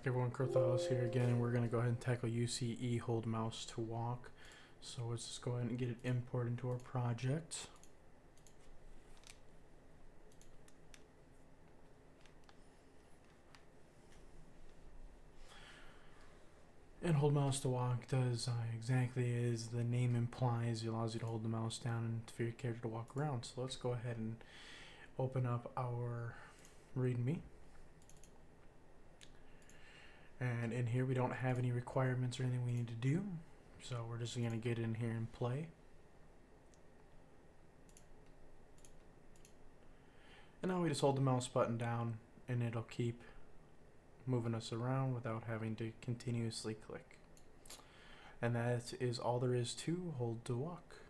back everyone, Crowon here again, and we're going to go ahead and tackle UCE HoldMouseToWalk. So let's just go ahead and get it import into our project. And HoldMouseToWalk does exactly as the name implies. It allows you to hold the mouse down and for your character to walk around. So let's go ahead and open up our README. And in here we don't have any requirements or anything we need to do, so we're just going to get in here and play. And now we just hold the mouse button down and it'll keep moving us around without having to continuously click. And that is all there is to HoldToWalk.